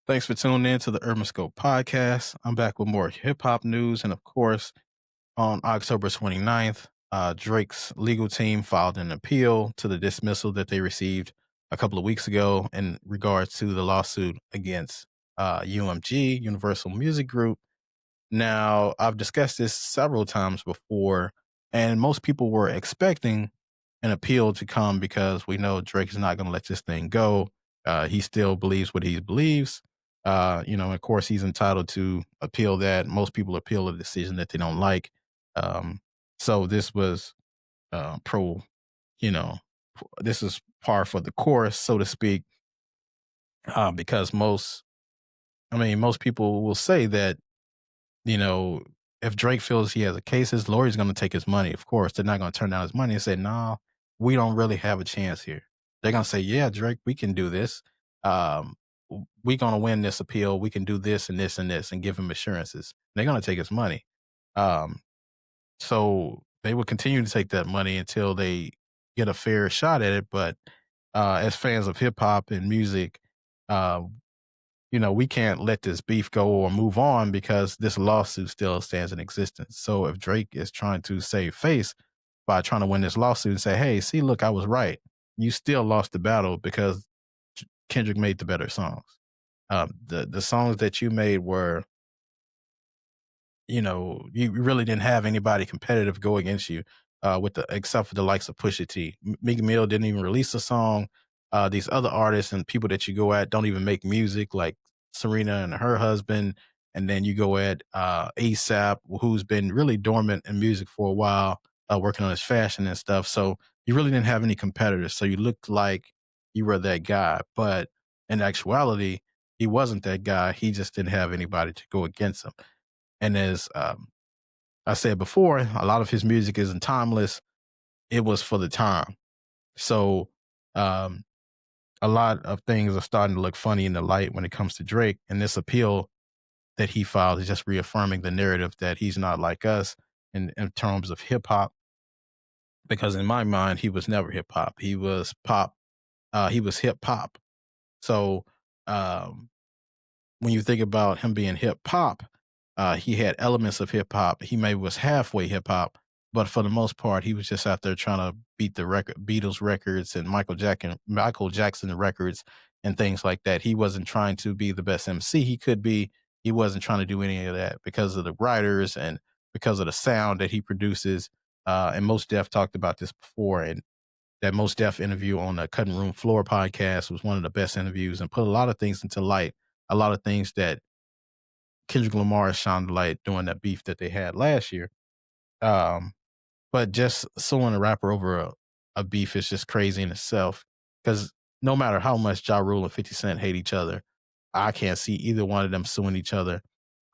Thanks for tuning in to the Urban Scope podcast. I'm back with more hip hop news. And of course, on October 29th, Drake's legal team filed an appeal to the dismissal that they received a couple of weeks ago in regards to the lawsuit against UMG, Universal Music Group. Now, I've discussed this several times before, and most people were expecting an appeal to come because we know Drake is not going to let this thing go. He still believes what he believes. Of course, he's entitled to appeal that. Most people appeal a decision that they don't like. Um, so this was pro, you know, this is par for the course, so to speak, because most people will say that you know, if Drake feels he has a case, his lawyer's going to take his money. Of course, they're not going to turn down his money and say, "No, we don't really have a chance here." They're going to say, "Yeah, Drake, we can do this. We're going to win this appeal. We can do this and this and this," and give him assurances. They're going to take his money. Um, so they will continue to take that money until they get a fair shot at it. But as fans of hip hop and music, uh, we can't let this beef go or move on because this lawsuit still stands in existence. So if Drake is trying to save face by trying to win this lawsuit and say, "Hey, see, look, I was right," you still lost the battle because Kendrick made the better songs. The songs that you made were, you really didn't have anybody competitive go against you, except for the likes of Pusha T. Meek Mill didn't even release a song. These other artists and people that you go at don't even make music, like Serena and her husband. And then you go at ASAP, who's been really dormant in music for a while, working on his fashion and stuff. So you really didn't have any competitors. So you looked like you were that guy, but in actuality, he wasn't that guy. He just didn't have anybody to go against him. And as I said before, a lot of his music isn't timeless. It was for the time. So um, a lot of things are starting to look funny in the light when it comes to Drake. And this appeal that he filed is just reaffirming the narrative that he's not like us in terms of hip hop. Because in my mind, he was never hip hop. He was pop. He was hip hop. So um, when you think about him being hip hop, he had elements of hip hop. He maybe was halfway hip hop, but for the most part, he was just out there trying to beat the Beatles records and Michael Jackson records and things like that. He wasn't trying to be the best MC he could be. He wasn't trying to do any of that because of the writers and because of the sound that he produces. And Most Def talked about this before, and that Most Def interview on the Cutting Room Floor podcast was one of the best interviews and put a lot of things into light, a lot of things that Kendrick Lamar shined the light during that beef that they had last year. Um, but just suing a rapper over a beef is just crazy in itself because no matter how much Ja Rule and 50 Cent hate each other, I can't see either one of them suing each other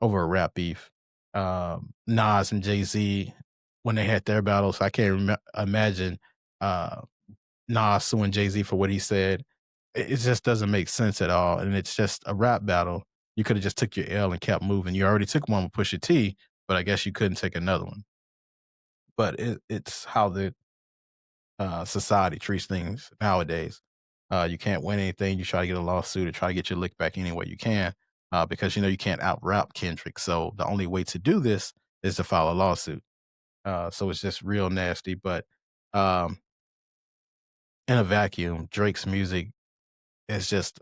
over a rap beef. Nas and Jay Z, when they had their battles, I can't imagine uh, Nas suing Jay Z for what he said. It just doesn't make sense at all, and it's just a rap battle. You could have just took your L and kept moving. You already took one with Pusha T, but I guess you couldn't take another one. But it's how the society treats things nowadays. You can't win anything. You try to get a lawsuit or try to get your lick back any way you can because you can't out rap Kendrick. So the only way to do this is to file a lawsuit. So it's just real nasty. But um, in a vacuum, Drake's music is just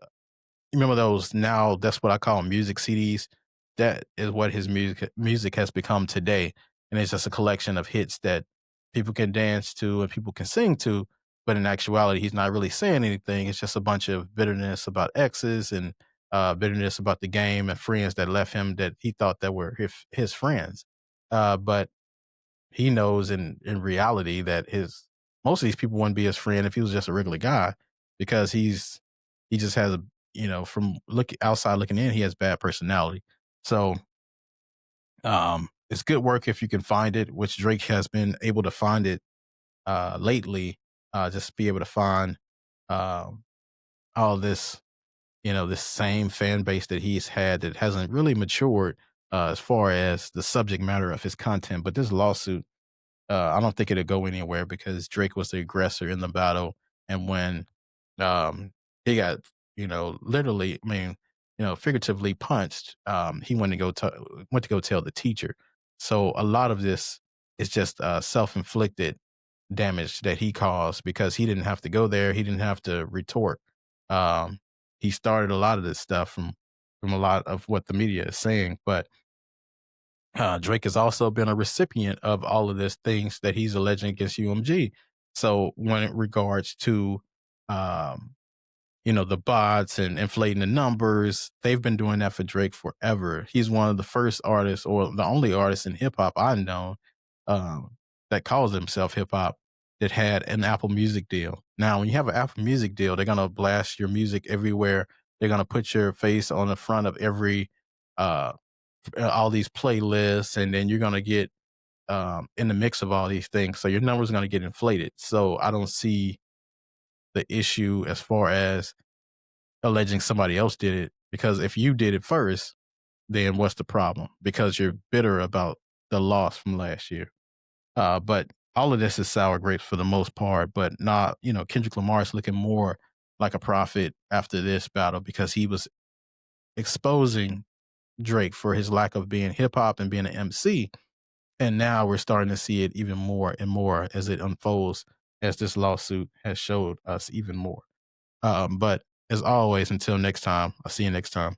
remember those now that's what I call music CDs. That is what his music has become today. And it's just a collection of hits that people can dance to and people can sing to. But in actuality, he's not really saying anything. It's just a bunch of bitterness about exes and bitterness about the game and friends that left him that he thought that were his friends. But he knows in reality that his most of these people wouldn't be his friend if he was just a regular guy because he just has from look outside looking in, he has bad personality. So it's good work if you can find it, which Drake has been able to find it lately. Just be able to find um, all this, this same fan base that he's had that hasn't really matured as far as the subject matter of his content. But this lawsuit, I don't think it'll go anywhere because Drake was the aggressor in the battle, and when um, he got, literally, I mean. figuratively punched, he went to go tell the teacher. So a lot of this is just self-inflicted damage that he caused because he didn't have to go there. He didn't have to retort. Um, he started a lot of this stuff from a lot of what the media is saying, but Drake has also been a recipient of all of these things that he's alleging against UMG. So when it regards to um, the bots and inflating the numbers, they've been doing that for Drake forever. He's one of the first artists, or the only artist in hip hop I know, um, that calls himself hip hop, that had an Apple Music deal. Now, when you have an Apple Music deal, they're gonna blast your music everywhere. They're gonna put your face on the front of every uh, all these playlists, and then you're gonna get in the mix of all these things. So your numbers are gonna get inflated. So I don't see the issue as far as alleging somebody else did it, because if you did it first, then what's the problem? Because you're bitter about the loss from last year. But all of this is sour grapes for the most part. But not, Kendrick Lamar is looking more like a prophet after this battle because he was exposing Drake for his lack of being hip hop and being an MC. And now we're starting to see it even more and more as it unfolds, as this lawsuit has showed us even more. But as always, until next time, I'll see you next time.